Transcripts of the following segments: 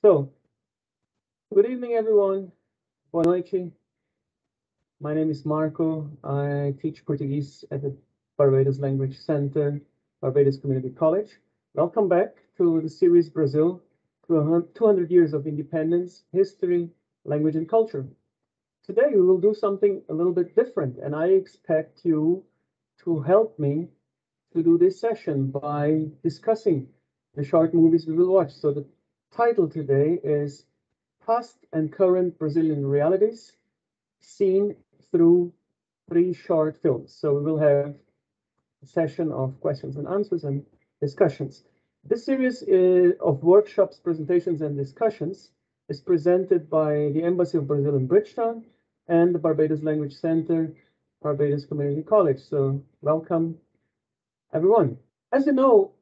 So, good evening, everyone. Boa noite. My name is Marco. I teach Portuguese at the Barbados Language Centre, Barbados Community College. Welcome back to the series Brazil, 200 years of independence, history, language, and culture. Today, we will do something a little bit different, and I expect you to help me to do this session by discussing the short movies we will watch. So the title today is Past and Current Brazilian Realities Seen Through 3 short films. So we will have a session of questions and answers and discussions. This series of workshops, presentations, and discussions is presented by the Embassy of Brazil in Bridgetown and the Barbados Language Centre, Barbados Community College. So welcome, everyone. As you know,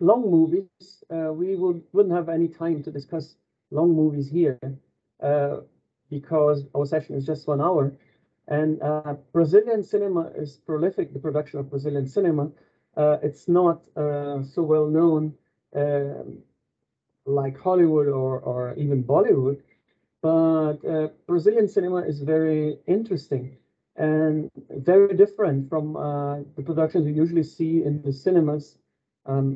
long movies, we wouldn't have any time to discuss long movies here because our session is just 1 hour. And Brazilian cinema is prolific, the production of Brazilian cinema. It's not so well known like Hollywood or even Bollywood, but Brazilian cinema is very interesting and very different from the productions we usually see in the cinemas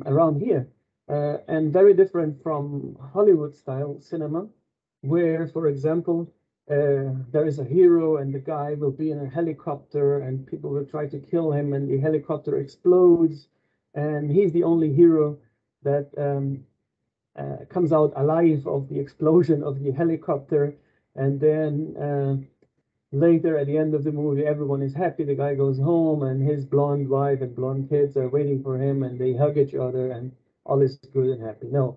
around here, and very different from Hollywood style cinema, where, for example, there is a hero and the guy will be in a helicopter and people will try to kill him and the helicopter explodes and he's the only hero that comes out alive of the explosion of the helicopter. And then later at the end of the movie, everyone is happy. The guy goes home and his blonde wife and blonde kids are waiting for him and they hug each other and all is good and happy. No,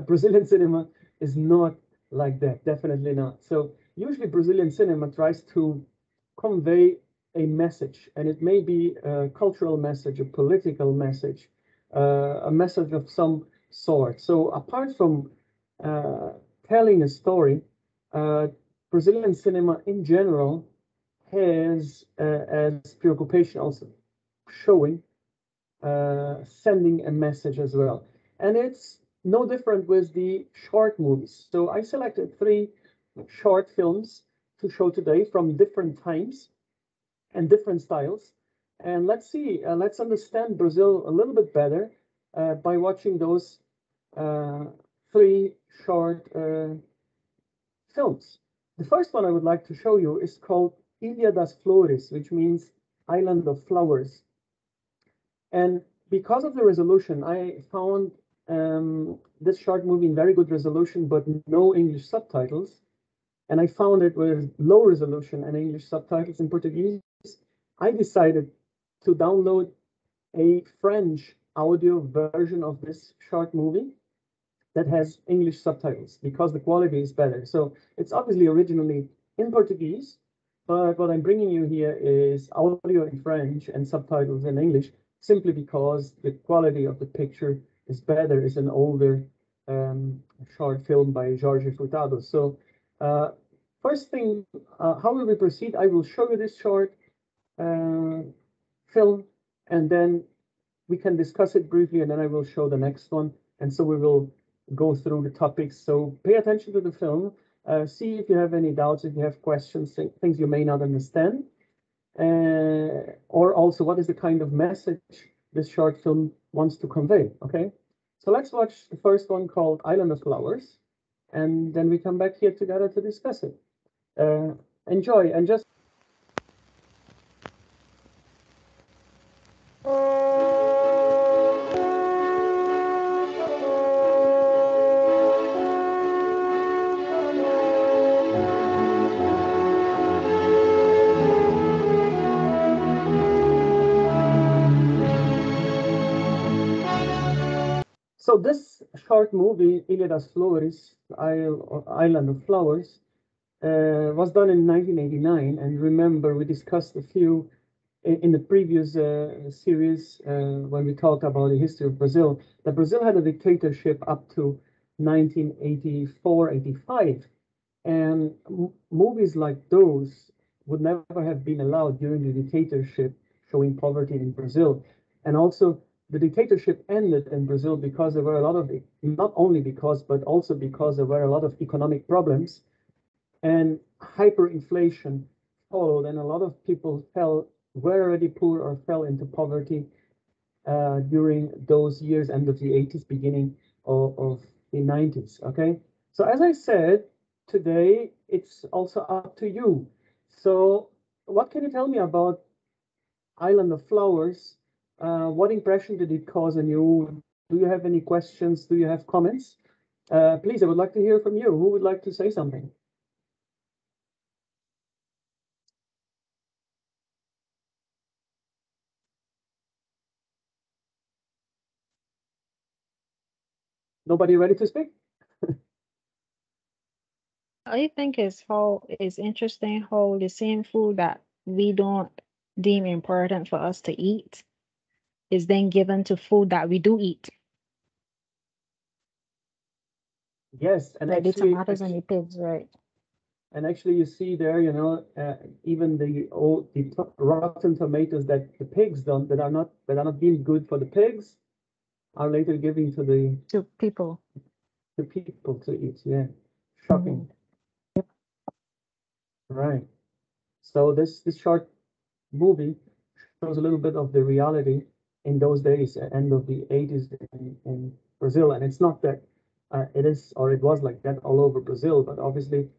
Brazilian cinema is not like that, definitely not. So usually Brazilian cinema tries to convey a message, and it may be a cultural message, a political message, a message of some sort. So apart from telling a story, Brazilian cinema in general has as preoccupation also showing, sending a message as well. And it's no different with the short movies. So I selected 3 short films to show today from different times and different styles. And let's see, let's understand Brazil a little bit better by watching those 3 short films. The first one I would like to show you is called Ilha das Flores, which means Island of Flowers. And because of the resolution, I found this short movie in very good resolution, but no English subtitles. And I found it with low resolution and English subtitles in Portuguese. I decided to download a French audio version of this short movie that has English subtitles because the quality is better. So it's obviously originally in Portuguese, but what I'm bringing you here is audio in French and subtitles in English, simply because the quality of the picture is better. It's an older short film by Jorge Furtado. So first thing, how will we proceed? I will show you this short film, and then we can discuss it briefly, and then I will show the next one. And so we will go through the topics. So pay attention to the film. See if you have any doubts, if you have questions, things you may not understand, or also what is the kind of message this short film wants to convey. Okay, so let's watch the first one called Island of Flowers, and then we come back here together to discuss it. Enjoy, and just so this short movie, Ilha das Flores, Island of Flowers, was done in 1989. And remember, we discussed a few in the previous series when we talked about the history of Brazil, that Brazil had a dictatorship up to 1984, 85. And movies like those would never have been allowed during the dictatorship, showing poverty in Brazil. And also, the dictatorship ended in Brazil because there were a lot of, not only because, but also because there were a lot of economic problems, and hyperinflation followed, and a lot of people were already poor or fell into poverty during those years, end of the 80s, beginning of the 90s. Okay, so as I said, today it's also up to you. So what can you tell me about Island of Flowers? What impression did it cause on you? Do you have any questions? Do you have comments? Please, I would like to hear from you. Who would like to say something? Nobody ready to speak? I think it's interesting how the same food that we don't deem important for us to eat is then given to food that we do eat, Yes, and like the actually, tomatoes and the pigs, right? you see there, even the rotten tomatoes that the pigs don't, that are not deemed good for the pigs, are later given to To people. the people to eat. Yeah, Hmm. shocking, right? So this short movie shows a little bit of the reality in those days, end of the 80s in Brazil. And it's not that it is or it was like that all over Brazil, but obviously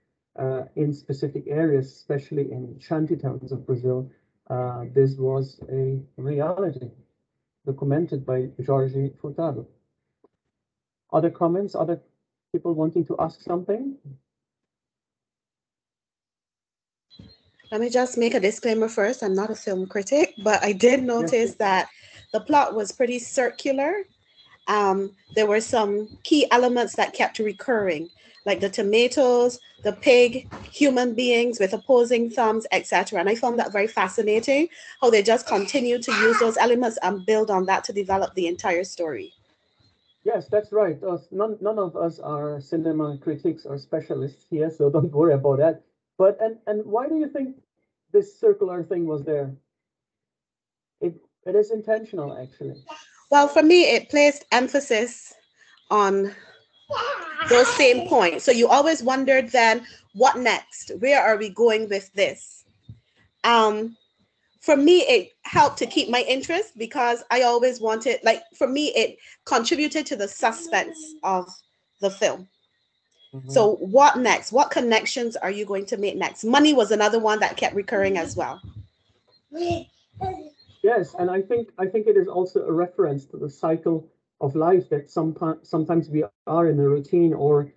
in specific areas, especially in shanty towns of Brazil, this was a reality documented by Jorge Furtado. Other comments, other people wanting to ask something? Let me just make a disclaimer first. I'm not a film critic, but I did Yes, notice that the plot was pretty circular. There were some key elements that kept recurring, like the tomatoes, the pig, human beings with opposing thumbs, etc. And I found that very fascinating how they just continue to use those elements and build on that to develop the entire story. yes, that's right. None of us are cinema critics or specialists here, so don't worry about that. But and why do you think this circular thing was there? It is intentional, actually. Well, for me, it placed emphasis on those same points. So you always wondered then, what next? Where are we going with this? Um, for me, it helped to keep my interest because I always wanted, like, for me, it contributed to the suspense of the film. Mhm. So, what next? What connections are you going to make next? Money was another one that kept recurring as well. Yes, and I think it is also a reference to the cycle of life that sometimes we are in a routine or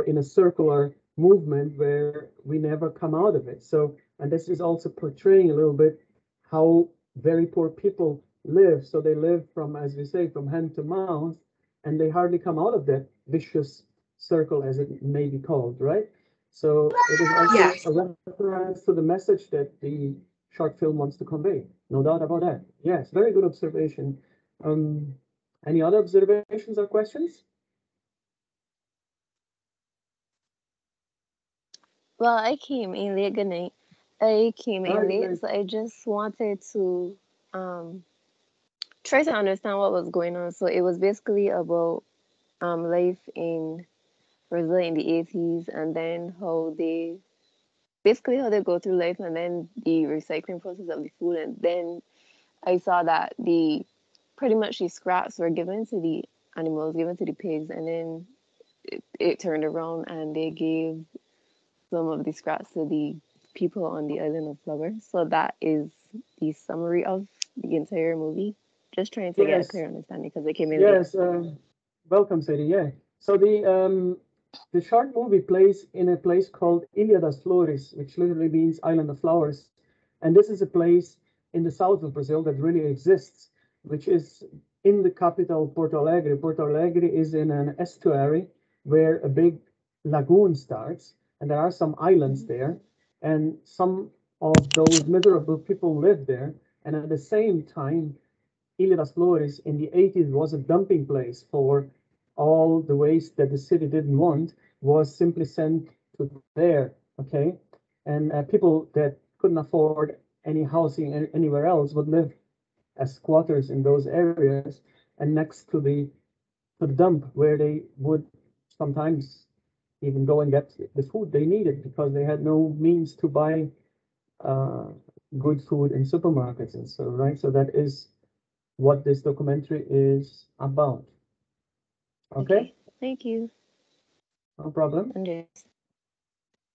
in a circular movement where we never come out of it. So, and this is also portraying a little bit how very poor people live. So they live from, as we say, from hand to mouth, and they hardly come out of that vicious circle, as it may be called, right? So it is also Yes. a reference to the message that the short film wants to convey. No doubt about that. Yes, very good observation. Um, any other observations or questions? Well, I came in late. Good night. I came Ah, in good late, night. so I just wanted to um try to understand what was going on. So it was basically about life in Brazil in the 80s, and then how they basically how they go through life, and then the recycling process of the food. And then I saw that the pretty much the scraps were given to the animals, given to the pigs, and then it turned around and they gave some of the scraps to the people on the island of flowers. So that is the summary of the entire movie. Just trying to get a Yes, clear understanding because I came in late. yes. Welcome, Sadie. Yeah. So the short movie plays in a place called Ilha das Flores, which literally means Island of Flowers, and this is a place in the south of Brazil that really exists, which is in the capital Porto Alegre. Porto Alegre is in an estuary where a big lagoon starts, and there are some islands there, and some of those miserable people live there. And at the same time, Ilha das Flores in the 80s was a dumping place for all the waste that the city didn't want was simply sent to there, okay? And people that couldn't afford any housing anywhere else would live as squatters in those areas. and next to the dump where they would sometimes even go and get the food they needed because they had no means to buy good food in supermarkets and so, right? So that is what this documentary is about. Okay? Thank you. No problem. Yes.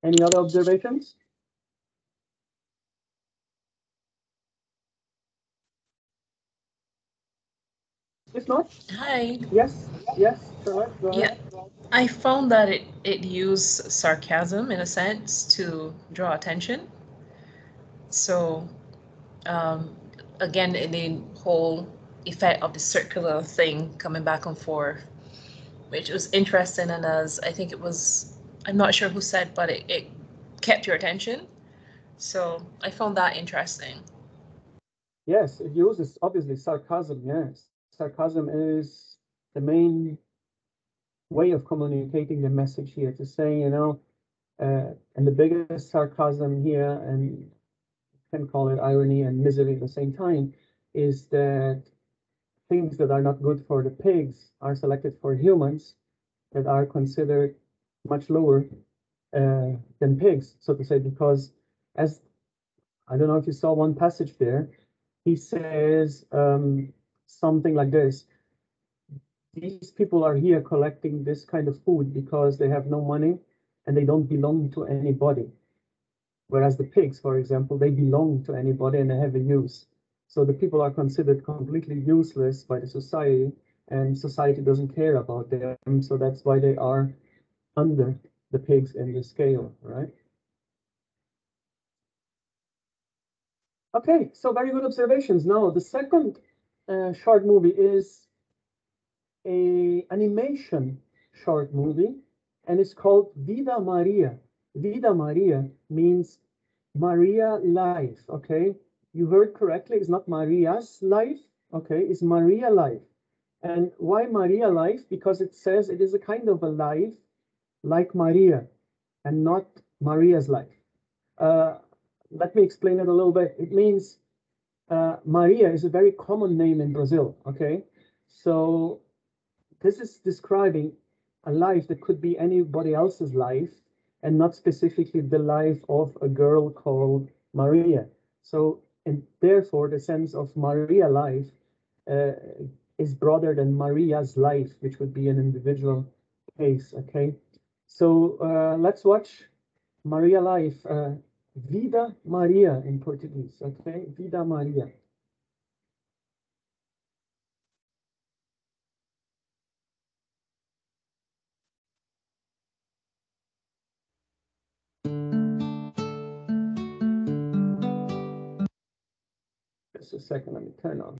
Any other observations? If not, Hi. yes, Charlotte, go ahead. I found that it used sarcasm in a sense to draw attention. So, again, in the whole effect of the circular thing coming back and forth, which was interesting. And as I think it was, I'm not sure who said, but it kept your attention. So I found that interesting. Yes, it uses obviously sarcasm. Yes, sarcasm is the main way of communicating the message here, to say, you know, and the biggest sarcasm here, and you can call it irony and misery at the same time, is that things that are not good for the pigs are selected for humans that are considered much lower than pigs, so to say, because as I don't know if you saw one passage there, he says something like this: these people are here collecting this kind of food because they have no money and they don't belong to anybody. Whereas the pigs, for example, they belong to anybody and they have a use. So the people are considered completely useless by the society, and society doesn't care about them. So that's why they are under the pigs in the scale, right? Okay, so very good observations. Now, the second short movie is a animation short movie, and it's called Vida Maria. Vida Maria means Maria life, okay? You heard correctly, it's not Maria's life, okay? It's Maria life. And why Maria life? Because it says it is a kind of a life like Maria and not Maria's life. Let me explain it a little bit. It means Maria is a very common name in Brazil, okay? So this is describing a life that could be anybody else's life and not specifically the life of a girl called Maria. So, and therefore the sense of Maria life is broader than Maria's life, which would be an individual case, okay? So let's watch Maria life, Vida Maria in Portuguese, okay? Vida Maria. Just a second, let me turn on.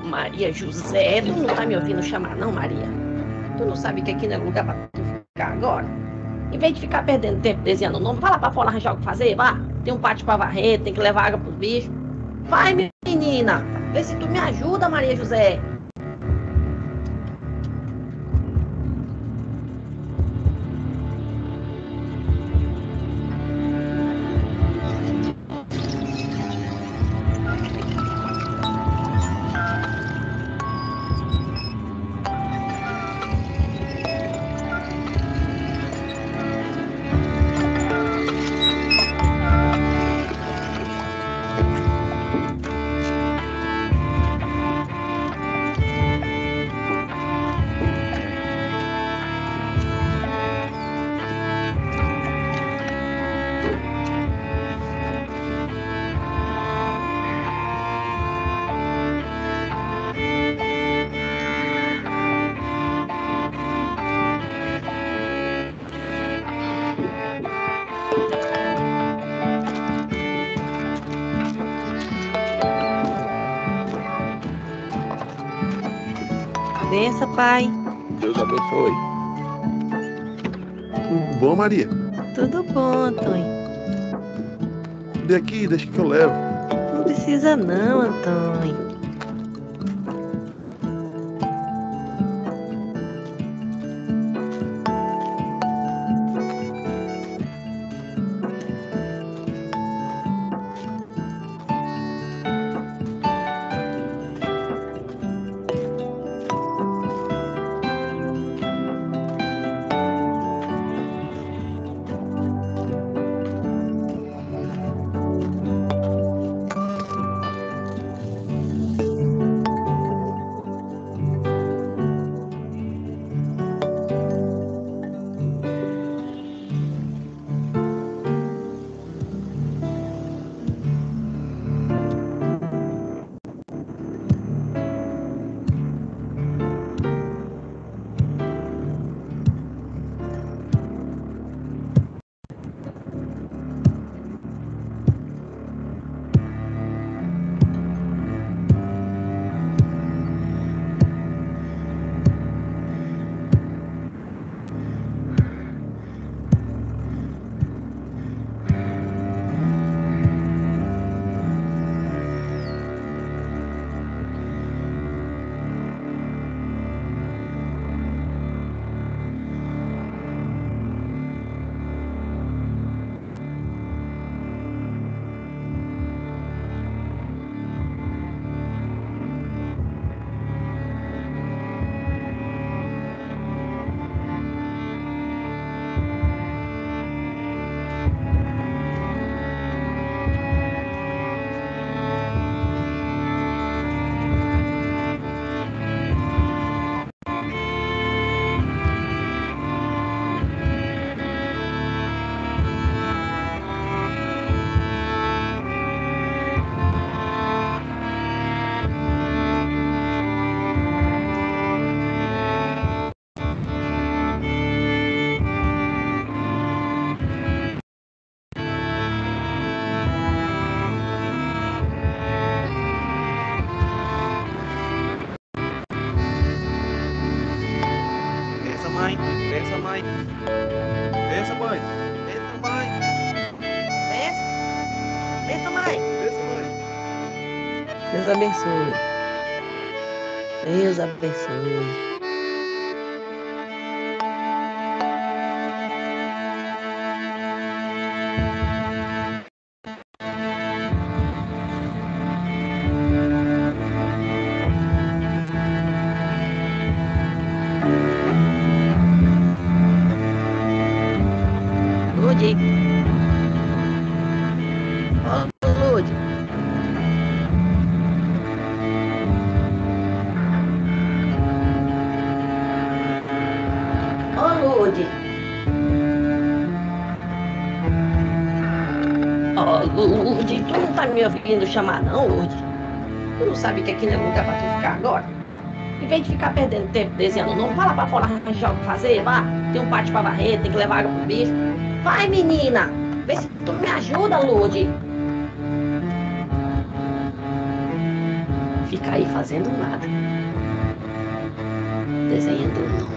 Maria José, tu não tá me ouvindo chamar, não, Maria? Tu não sabe que aqui não é lugar pra tu ficar agora? Em vez de ficar perdendo tempo desenhando o nome, vai lá pra fora arranjar o que fazer, vá. Tem um pátio pra varrer, tem que levar água pros bichos. Vai, menina, vê se tu me ajuda, Maria José. Benção, pai. Deus abençoe. Tudo bom, Maria? Tudo bom, Antônio. Dê aqui, deixa que eu levo. Não precisa não, Antônio. Benção, mãe. Benção, mãe. Benção, mãe. Benção, mãe. Benção. Benção, mãe. Benção, mãe. Deus abençoe. Deus abençoe. Lude. Ô, Lude. Ô, Lude. Ô, Lude, tu não tá me ouvindo chamar, não, Lude? Tu não sabe que aqui não é lugar pra tu ficar agora? Em vez de ficar perdendo tempo desenhando, não, vai lá pra fora arranjar o que fazer, vá. Tem um pátio pra varrer, tem que levar água pro bicho. Vai, menina! Vê se tu me ajuda, Lude. Fica aí fazendo nada. Desenhando não.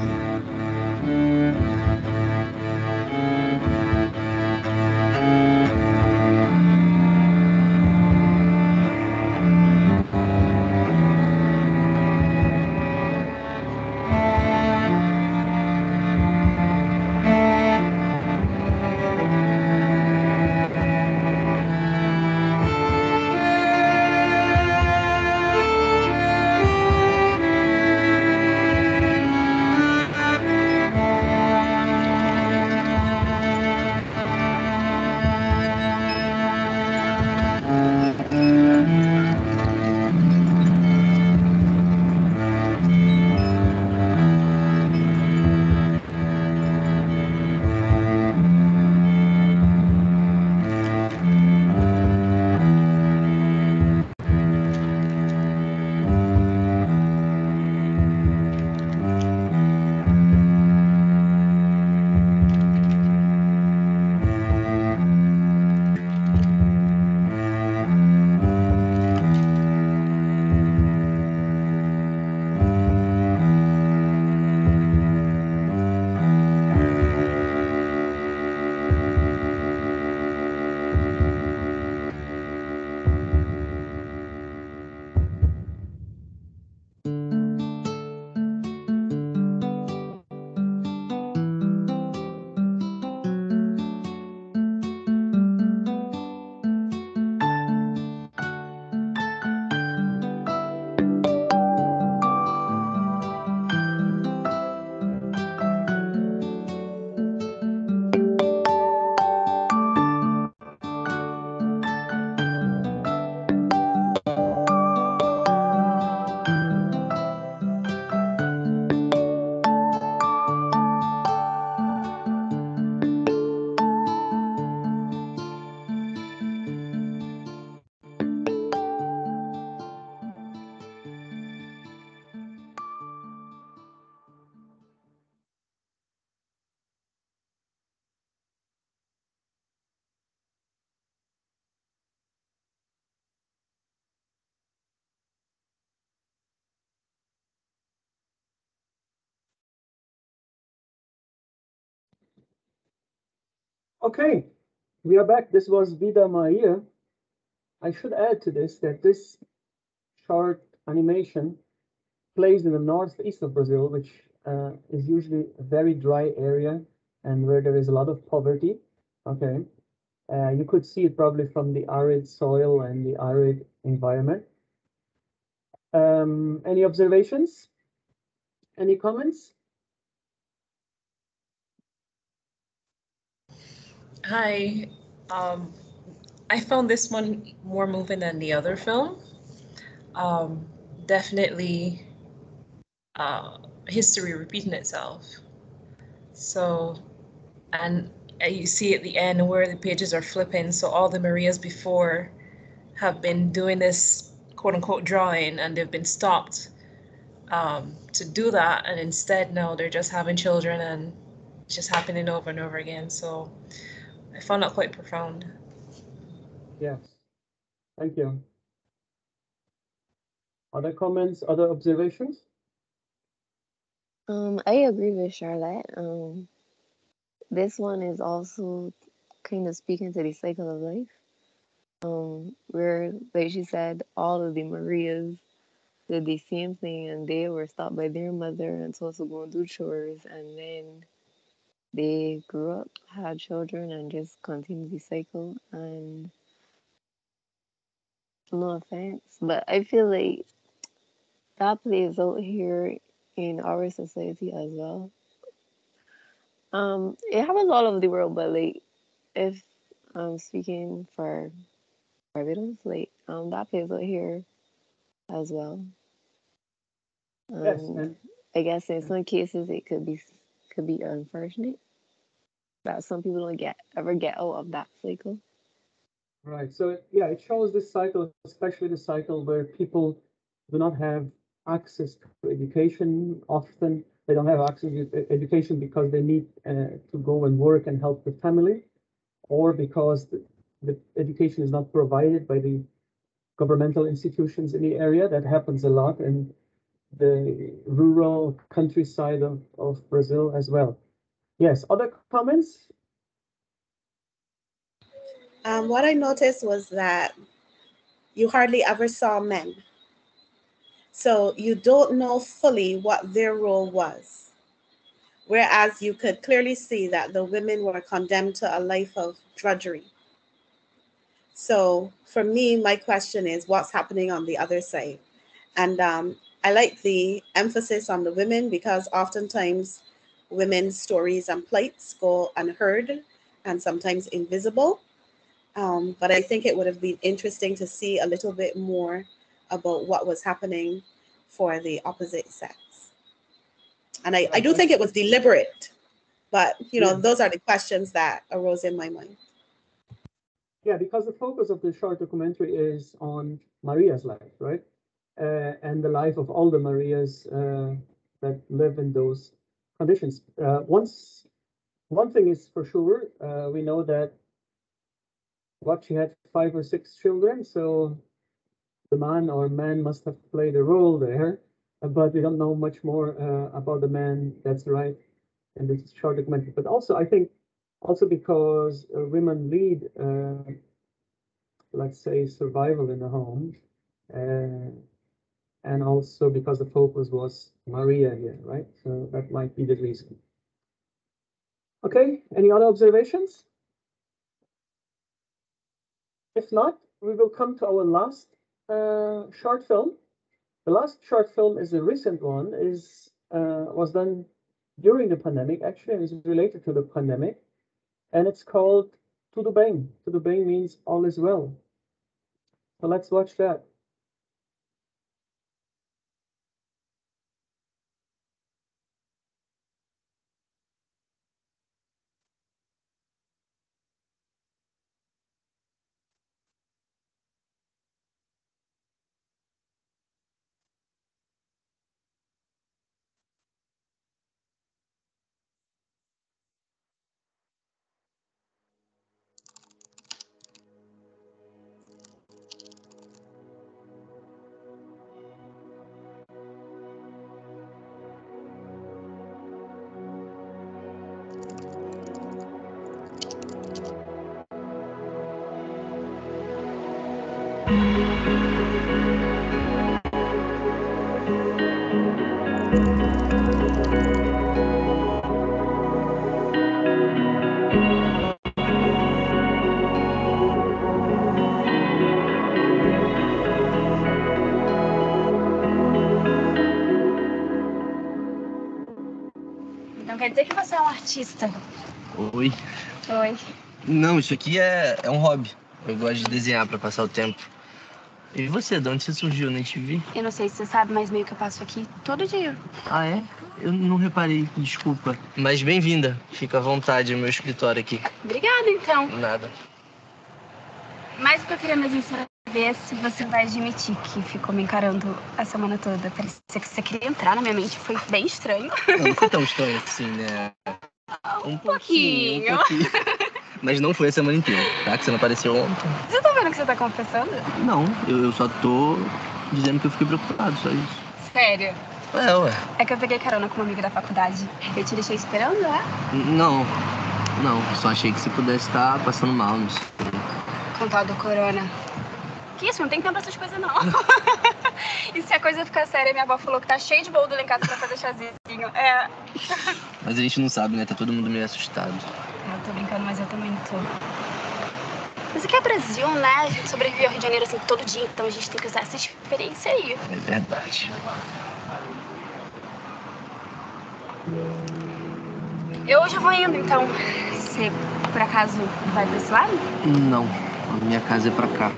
Okay, we are back. This was Vida Maria. I should add to this that this short animation plays in the northeast of Brazil, which is usually a very dry area and where there is a lot of poverty. Okay, you could see it probably from the arid soil and the arid environment. Any observations? Any comments? Hi. I found this one more moving than the other film. Definitely history repeating itself. So, and you see at the end where the pages are flipping, so all the Marias before have been doing this quote unquote drawing and they've been stopped to do that, and instead now they're just having children and it's just happening over and over again. So I found that quite profound. Yes, thank you. Other comments, other observations? I agree with Charlotte. This one is also kind of speaking to the cycle of life. Where, like she said, all of the Marias did the same thing and they were stopped by their mother and told to go and do chores, and then they grew up, had children, and just continued the cycle. And no offense, but I feel like that plays out here in our society as well. It happens all over the world, but like if I'm speaking for Barbados, like that plays out here as well. Yes, And and I guess in some cases it could be unfortunate that some people don't ever get out of that cycle. right. So yeah, it shows this cycle, especially the cycle where people do not have access to education. Often they don't have access to education because they need to go and work and help the family, or because the education is not provided by the governmental institutions in the area. That happens a lot in the rural countryside of Brazil as well. Yes, other comments? What I noticed was that you hardly ever saw men. So you don't know fully what their role was. Whereas you could clearly see that the women were condemned to a life of drudgery. So for me, my question is what's happening on the other side? And I like the emphasis on the women because oftentimes women's stories and plights go unheard and sometimes invisible. But I think it would have been interesting to see a little bit more about what was happening for the opposite sex. And I Right. do think it was deliberate, but Yeah. those are the questions that arose in my mind. Yeah, because the focus of the short documentary is on Maria's life, right? And the life of all the Marias that live in those conditions. One thing is for sure, we know that what she had 5 or 6 children, so the man or man must have played a role there, but we don't know much more about the man. That's right, in this short documentary. But also, I think, also because women lead, let's say, survival in the home, uh, and also because the focus was Maria here, right? So that might be the reason. Okay, any other observations? If not, we will come to our last short film. The last short film is a recent one, is was done during the pandemic, actually, and is related to the pandemic, and it's called Tudo Bem. Tudo Bem means all is well. So let's watch that. Então quer dizer que você é um artista? Oi. Oi. Não, isso aqui é um hobby. Eu gosto de desenhar pra passar o tempo. E você, de onde você surgiu? Nem te vi. Eu não sei se você sabe, mas meio que eu passo aqui todo dia. Ah, é? Eu não reparei, desculpa. Mas bem-vinda. Fica à vontade, é meu escritório aqui. Obrigada, então. Nada. Mas o que eu queria mesmo saber se você vai admitir que ficou me encarando a semana toda. Parecia que você queria entrar na minha mente. Foi bem estranho. Não foi tão estranho assim, né? Um pouquinho. Mas não foi a semana inteira, tá? Que você não apareceu ontem. Você tá vendo que você tá confessando? Não, eu só tô dizendo que eu fiquei preocupado, só isso. Sério? Ué. É que eu peguei carona com uma amiga da faculdade. Eu te deixei esperando, é? Não, só achei que você pudesse estar passando mal, não sei. Com tal do corona. Que isso? Não tem tempo pra essas coisas, não. E se a coisa ficar séria, minha avó falou que tá cheio de boldo lá em casa pra fazer chazinho. É. Mas a gente não sabe, né? Tá todo mundo meio assustado. Eu tô brincando, mas eu também tô. Mas aqui é Brasil, né? A gente sobrevive ao Rio de Janeiro assim todo dia, então a gente tem que usar essa experiência aí. É verdade. Eu já vou indo, então. Você, por acaso, vai pra esse lado? Não, a minha casa é pra cá.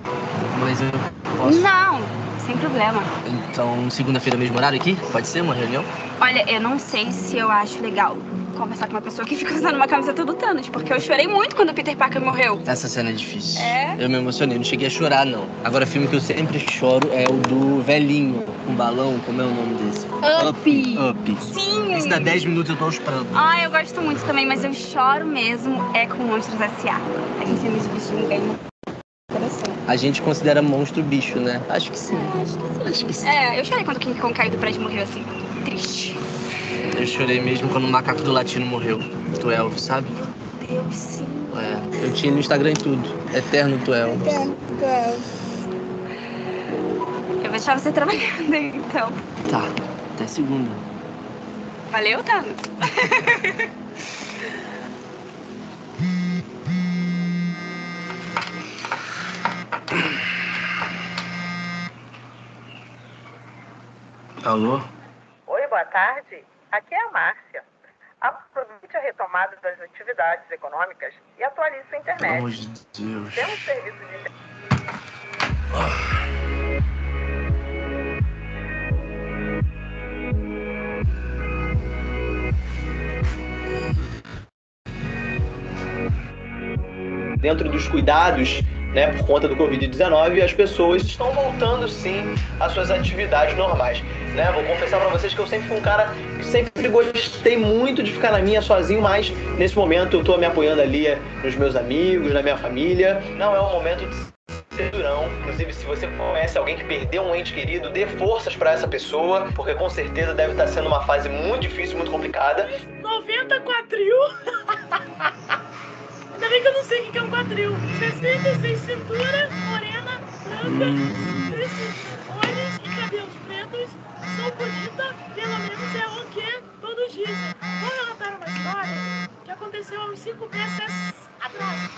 Mas eu posso... Não, sem problema. Então, segunda-feira, mesmo horário aqui? Pode ser uma reunião? Olha, eu não sei se eu acho legal conversar com uma pessoa que fica usando uma camiseta do Thanos, porque eu chorei muito quando o Peter Parker morreu. Essa cena é difícil. É? Eu me emocionei, não cheguei a chorar, não. Agora, filme que eu sempre choro é o do velhinho, um balão, como é o nome desse? Up. Sim! Esse dá 10 minutos eu tô aos prantos. Ah, eu gosto muito também, mas eu choro mesmo é com Monstros S.A. A gente ama esse bichinho ganha no coração. A gente considera monstro bicho, né? Acho que sim. Acho que sim. É, eu chorei quando o King Kong caiu do prédio e morreu assim. Triste. Eu chorei mesmo quando o macaco do latino morreu. 12, sabe? Meu Deus, sim. É, eu tinha no Instagram e tudo. Eterno 12. Eu vou deixar você trabalhando aí, então. Tá, até segunda. Valeu, Thanos. Alô? Oi, boa tarde. Aqui é a Márcia. Aproveite a retomada das atividades econômicas e atualize sua internet. Pelo amor de Deus. Temos serviço de... Dentro dos cuidados, né, por conta do Covid-19, as pessoas estão voltando sim às suas atividades normais, né? Vou confessar para vocês que eu sempre fui um cara que sempre gostei muito de ficar na minha sozinho, mas nesse momento eu estou me apoiando ali nos meus amigos, na minha família. Não é um momento de ser durão. Inclusive, se você conhece alguém que perdeu um ente querido, dê forças para essa pessoa, porque com certeza deve estar sendo uma fase muito difícil, muito complicada. 90 quadril? Ainda bem que eu não sei o que é um quadril. 66 cintura, morena, branca, olhos e cabelos pretos. Sou bonita, pelo menos é o que todos dizem. Vou relatar uma história que aconteceu há uns 5 meses atrás.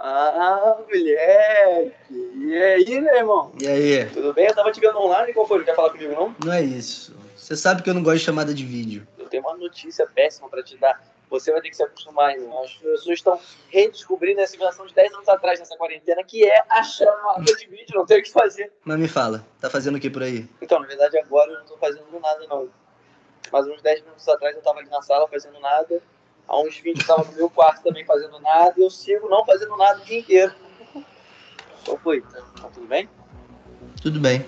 Ah, moleque! E aí, meu irmão? E aí? Tudo bem? Eu tava te vendo online, qual foi? Não quer falar comigo, não? Não é isso. Você sabe que eu não gosto de chamada de vídeo. Eu tenho uma notícia péssima pra te dar. Você vai ter que se acostumar, irmão. As pessoas estão redescobrindo a civilização de 10 anos atrás nessa quarentena, que é a chamada de vídeo, não tem o que fazer. Mas me fala, tá fazendo o que por aí? Então, na verdade, agora eu não tô fazendo nada, não. Mas uns 10 minutos atrás eu tava ali na sala fazendo nada. Há uns 20 eu tava no meu quarto também fazendo nada. E eu sigo não fazendo nada o dia inteiro. Qual foi? Tá tudo bem? Tudo bem.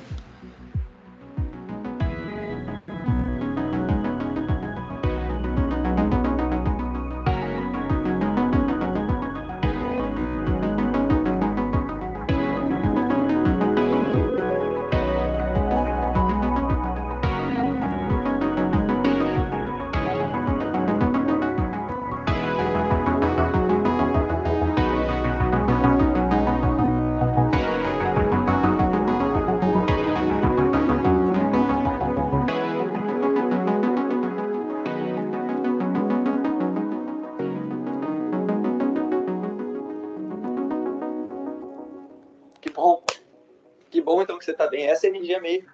bom então que você tá bem. Essa é a energia mesmo.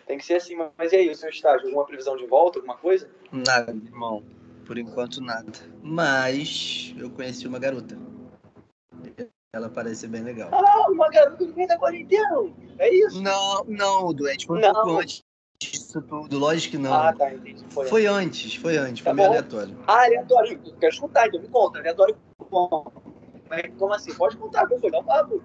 Tem que ser assim. Mas e aí, o seu estágio? Alguma previsão de volta? Alguma coisa? Nada, irmão. Por enquanto, nada. Mas eu conheci uma garota. Ela parece bem legal. Ah, uma garota no meio da quarentena. É isso? Não, doente. Foi um pouco antes disso tudo. Lógico que não. Ah, tá, entendi. Foi antes. Tá foi bom. meio aleatório. Ah, aleatório. Eu quero escutar, então me conta. Aleatório bom. Como assim? Pode contar, como foi? Dá um papo.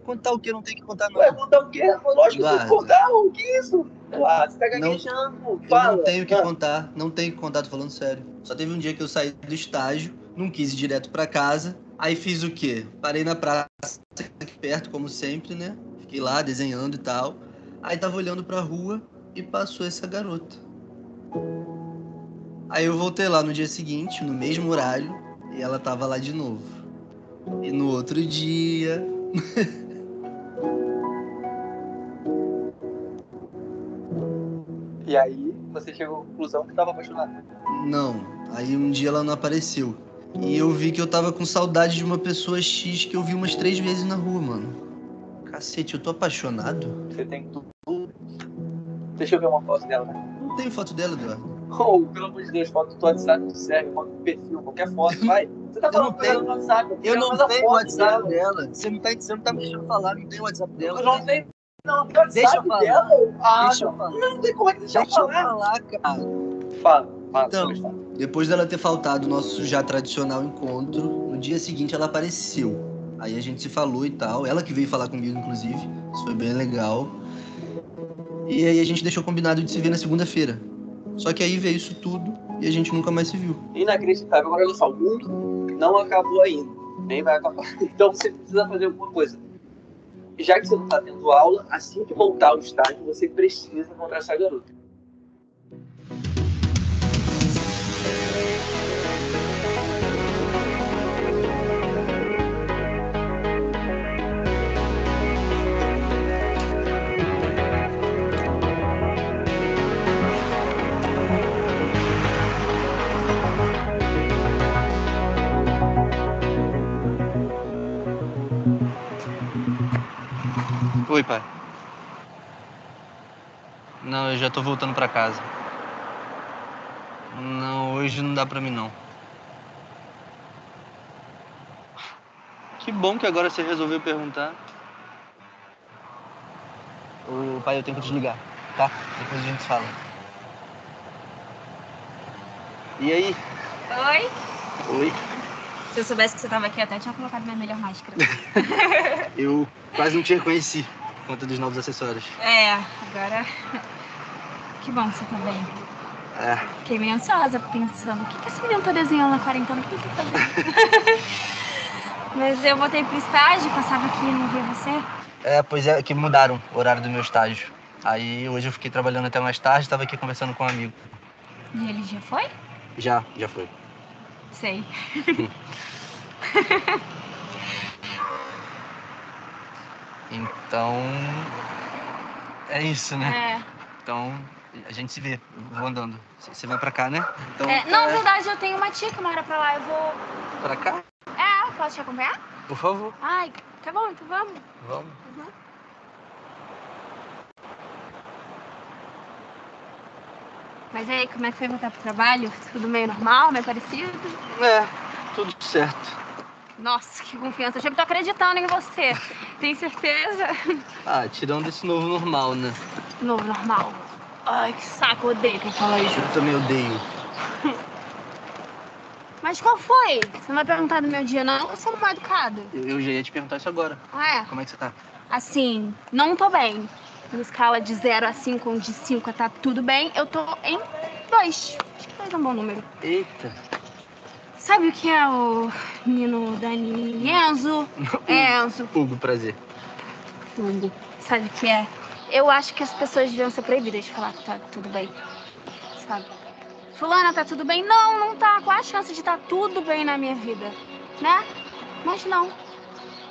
Contar o que? Não tem que contar, não. Ué, contar o quê? Lógico que tem que Eduardo. contar. O que é isso? Ah, você tá gaguejando. Fala. Eu não tenho que contar. Não tenho que contar, tô falando sério. Só teve um dia que eu saí do estágio, não quis ir direto pra casa. Aí fiz o quê? Parei na praça aqui perto, como sempre, né? Fiquei lá desenhando e tal. Aí tava olhando pra rua e passou essa garota. Aí eu voltei lá no dia seguinte, no mesmo horário, e ela tava lá de novo. E no outro dia... E aí, você chegou à conclusão que tava apaixonado? Não. Aí um dia ela não apareceu. E eu vi que eu tava com saudade de uma pessoa X que eu vi umas 3 vezes na rua, mano. Cacete, eu tô apaixonado? Você tem tudo. Deixa eu ver uma foto dela, né? Não tenho foto dela, Eduardo. Oh, pelo amor de Deus, foto do WhatsApp não serve, foto do perfil, qualquer foto, vai. Você tá falando com ela no WhatsApp? Eu não tenho o WhatsApp dela. Você não tá me deixando falar, não tem o WhatsApp dela. Eu não tenho. Não, tem o WhatsApp Deixa eu falar. dela? Ah, Deixa eu falar. Não tem como é que deixar eu falar. Cara. Fala, então, depois dela ter faltado o nosso já tradicional encontro, no dia seguinte ela apareceu. Aí a gente se falou e tal. Ela que veio falar comigo, inclusive. Isso foi bem legal. E aí a gente deixou combinado de se ver na segunda-feira. Só que aí veio isso tudo e a gente nunca mais se viu. Inacreditável. Agora, olha só, o mundo não acabou ainda. Nem vai acabar. Então você precisa fazer alguma coisa. Já que você não tá tendo aula, assim que voltar ao estágio, você precisa encontrar essa garota. Oi, pai. Não, eu já tô voltando pra casa. Não, hoje não dá pra mim, não. Que bom que agora você resolveu perguntar. Ô, pai, eu tenho que desligar, tá? Depois a gente fala. E aí? Oi. Oi. Se eu soubesse que você tava aqui, eu até tinha colocado minha melhor máscara. Eu quase não te reconheci por conta dos novos acessórios. É, agora... Que bom que você tá bem. É. Fiquei meio ansiosa pensando, o que esse menino tá desenhando na quarentena? O que ele tá fazendo? Mas eu voltei pro estágio, passava aqui e não via você. É, pois é, que mudaram o horário do meu estágio. Aí hoje eu fiquei trabalhando até mais tarde, tava aqui conversando com um amigo. E ele já foi? Já foi. Sei. Então, é isso, né? É. Então, a gente se vê. Eu vou andando. Você vai pra cá, né? Então, Não, na verdade, eu tenho uma tia que mora pra lá. Eu vou... Pra cá? É, posso te acompanhar? Por favor. Ai, tá bom, então vamos. Vamos. Uhum. Mas aí, como é que foi voltar pro trabalho? Tudo meio normal, meio parecido? É, tudo certo. Nossa, que confiança. Eu já tô acreditando em você. Tem certeza? Ah, tirando esse novo normal, né? Novo normal. Ai, que saco. Eu odeio quem fala isso. Eu também odeio. Mas qual foi? Você não vai perguntar do meu dia, não? Ou você não é educado? Eu já ia te perguntar isso agora. Ah, é? Como é que você tá? Assim, não tô bem. Na escala de 0 a 5, onde 5 tá tudo bem, eu tô em 2. Acho que 2 é um bom número. Eita. Sabe o que é o menino Dani Enzo? Enzo. Hugo, prazer. Hugo. Sabe o que é? Eu acho que as pessoas deviam ser proibidas de falar que tá tudo bem. Sabe? Fulana, tá tudo bem? Não, não tá. Qual a chance de tá tudo bem na minha vida? Né? Mas não.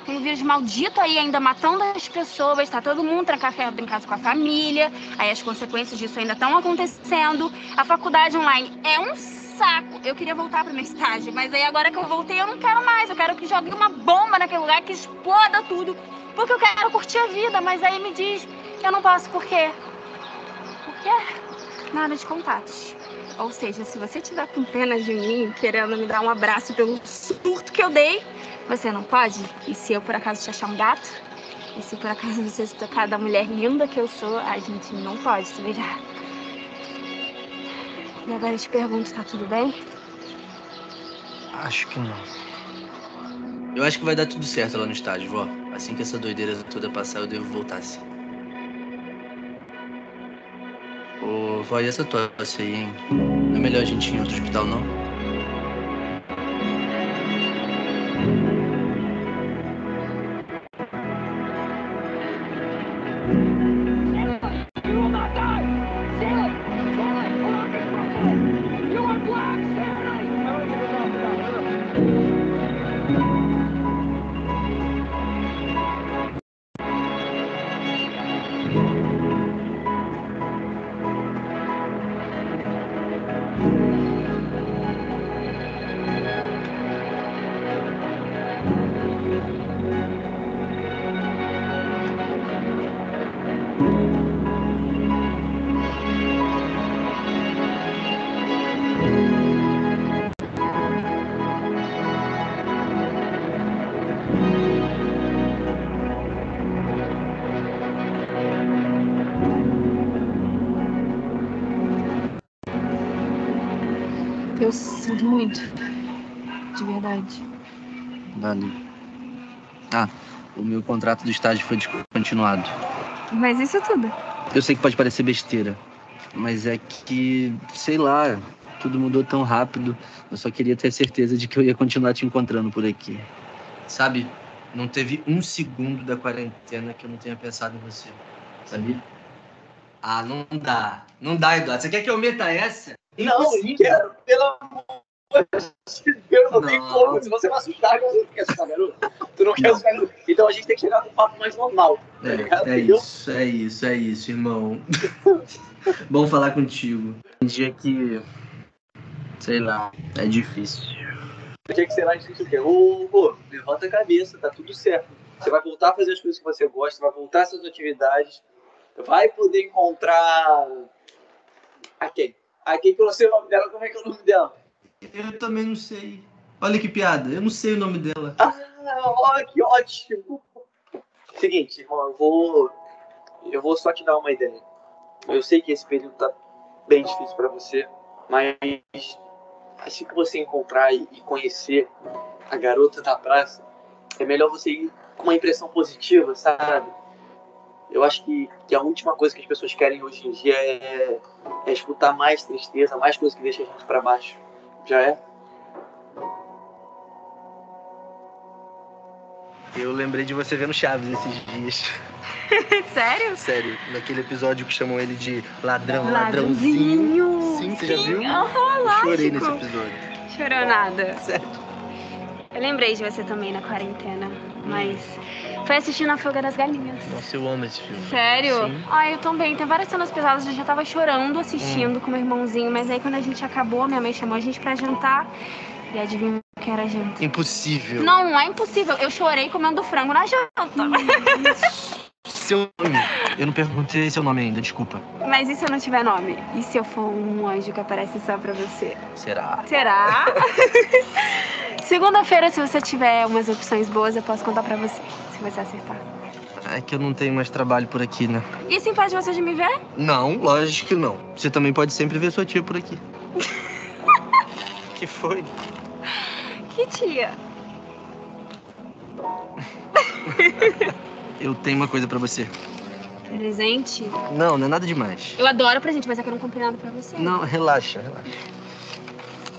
Tem um vírus maldito aí ainda matando as pessoas, tá todo mundo trancafiado em casa com a família, aí as consequências disso ainda estão acontecendo. A faculdade online é um saco. Eu queria voltar pro meu estágio, mas aí agora que eu voltei eu não quero mais. Eu quero que jogue uma bomba naquele lugar, que exploda tudo Porque eu quero curtir a vida, mas aí me diz que eu não posso por quê? Por quê? Nada de contatos. Ou seja, se você tiver com pena de mim, querendo me dar um abraço pelo surto que eu dei, você não pode? E se eu por acaso te achar um gato? E se por acaso você se tocar da mulher linda que eu sou, a gente não pode se beijar. E agora eu te pergunto, tá tudo bem? Acho que não. Eu acho que vai dar tudo certo lá no estádio, vó. Assim que essa doideira toda passar, eu devo voltar, sim. Ô, vó, e essa tosse aí, hein? Não é melhor a gente ir em outro hospital, não? Eu sinto muito. De verdade. Valeu. Ah, o meu contrato do estágio foi descontinuado. Mas isso tudo. Eu sei que pode parecer besteira, mas é que, sei lá, tudo mudou tão rápido. Eu só queria ter certeza de que eu ia continuar te encontrando por aqui. Sabe, não teve um segundo da quarentena que eu não tenha pensado em você, sabia? Ah, não dá. Não dá, Eduardo. Você quer que eu meta essa? Não, não quero. Pelo amor de Deus, não tem como. Se você vai assustar, você não quer assustar, garoto. Tu não quer assustar, garoto. Então a gente tem que chegar num papo mais normal. Tá ligado? É isso, irmão. Bom falar contigo. Um dia que, sei lá, é difícil. Tinha que ser mais difícil o quê? Ô, levanta a cabeça, tá tudo certo. Você vai voltar a fazer as coisas que você gosta, vai voltar às suas atividades, vai poder encontrar a quem? A quem que eu não sei o nome dela, como é que é o nome dela? Eu também não sei. Olha que piada, eu não sei o nome dela. Ah, ó, que ótimo. Seguinte, irmão, eu vou só te dar uma ideia. Eu sei que esse período tá bem difícil pra você, mas assim que você encontrar e conhecer a garota da praça, é melhor você ir com uma impressão positiva, sabe? Eu acho que a última coisa que as pessoas querem hoje em dia é escutar mais tristeza, mais coisa que deixa a gente pra baixo. Já é? Eu lembrei de você vendo Chaves esses dias. Sério? Sério, naquele episódio que chamam ele de ladrãozinho. Ladrãozinho. Sim, você já viu? Eu Chorei nesse episódio. Chorou nada. Sério. Eu lembrei de você também na quarentena, mas foi assistindo A Fuga das Galinhas. Nossa, eu amo esse filme. Sério? Sim. Ai, eu também. Tem várias cenas pesadas, eu já tava chorando assistindo com meu irmãozinho, mas aí quando a gente acabou, minha mãe chamou a gente pra jantar e adivinha o que era a janta? Impossível. Não é impossível. Eu chorei comendo frango na janta. Seu nome. Eu não perguntei seu nome ainda, desculpa. Mas e se eu não tiver nome? E se eu for um anjo que aparece só pra você? Será? Será? Segunda-feira, se você tiver umas opções boas, eu posso contar pra você, se você acertar. É que eu não tenho mais trabalho por aqui, né? E se impede você de me ver? Não, lógico que não. Você também pode sempre ver sua tia por aqui. Que foi? Que tia? Eu tenho uma coisa pra você. Presente? Não, não é nada demais. Eu adoro presente, mas é que eu não comprei nada pra você. Não, relaxa, relaxa.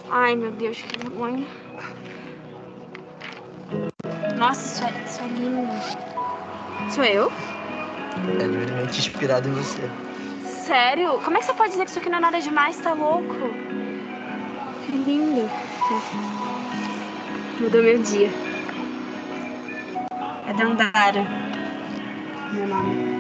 Ai, meu Deus, que vergonha. Nossa, isso é lindo. Sou eu? É livremente inspirado em você. Sério? Como é que você pode dizer que isso aqui não é nada demais? Tá louco? Que lindo. Mudou meu dia. É Dandara. Meu nome.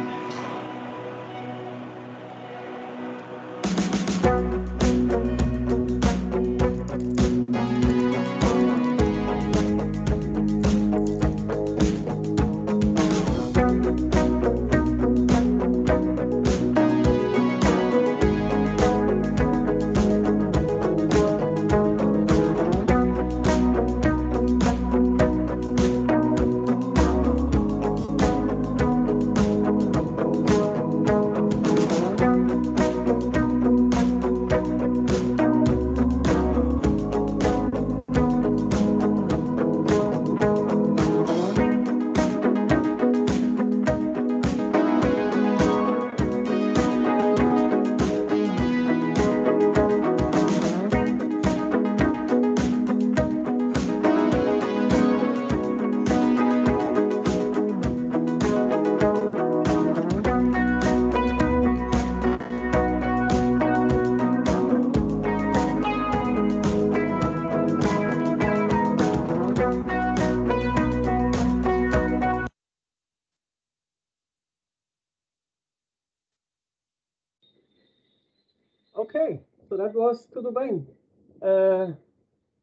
Okay, so that was tudo bem.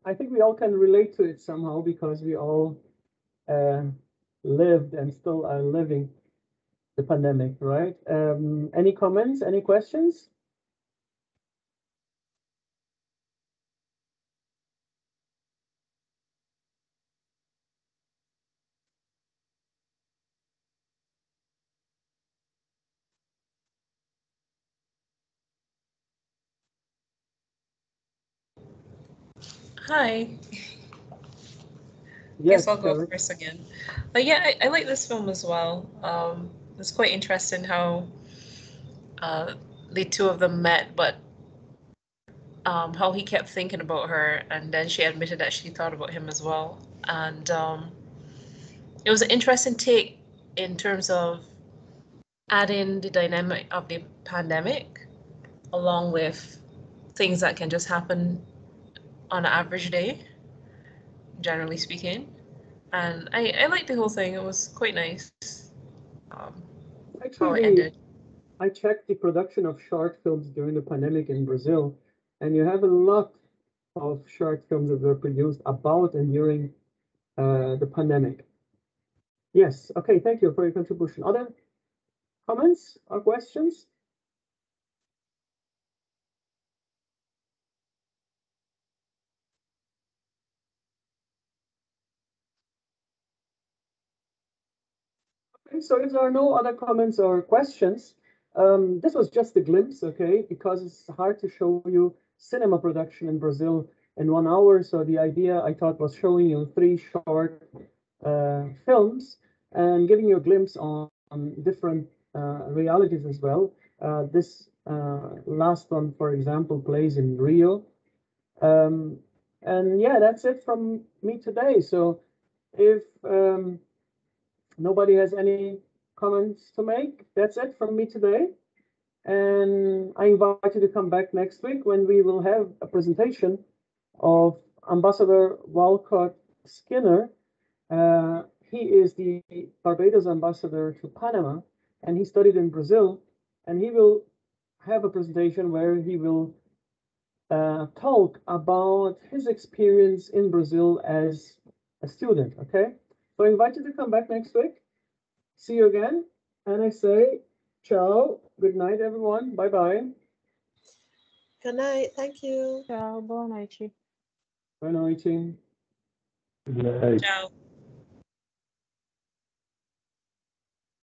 I think we all can relate to it somehow because we all lived and still are living the pandemic, right? Any comments, any questions? Hi. Yes, Guess I'll go Sharon. first again. But yeah, I like this film as well. It's quite interesting how the two of them met, but how he kept thinking about her, and then she admitted that she thought about him as well. And it was an interesting take in terms of adding the dynamic of the pandemic along with things that can just happen on an average day, generally speaking. And I liked the whole thing. It was quite nice how it Actually, ended. I checked the production of short films during the pandemic in Brazil, and you have a lot of short films that were produced about and during the pandemic. Yes, okay, thank you for your contribution. Other comments or questions? Okay, so if there are no other comments or questions, this was just a glimpse, okay, because it's hard to show you cinema production in Brazil in 1 hour. So the idea I thought was showing you 3 short films and giving you a glimpse on different realities as well. This last one, for example, plays in Rio. And yeah, that's it from me today. So if nobody has any comments to make, that's it from me today. And I invite you to come back next week when we will have a presentation of Ambassador Walcott Skinner. He is the Barbados ambassador to Panama, and he studied in Brazil. And he will have a presentation where he will talk about his experience in Brazil as a student. Okay, so I invite you to come back next week. See you again, and I say ciao. Good night, everyone. Bye bye. Good night. Thank you. Ciao, boa noite. Boa noite. Good night. Ciao.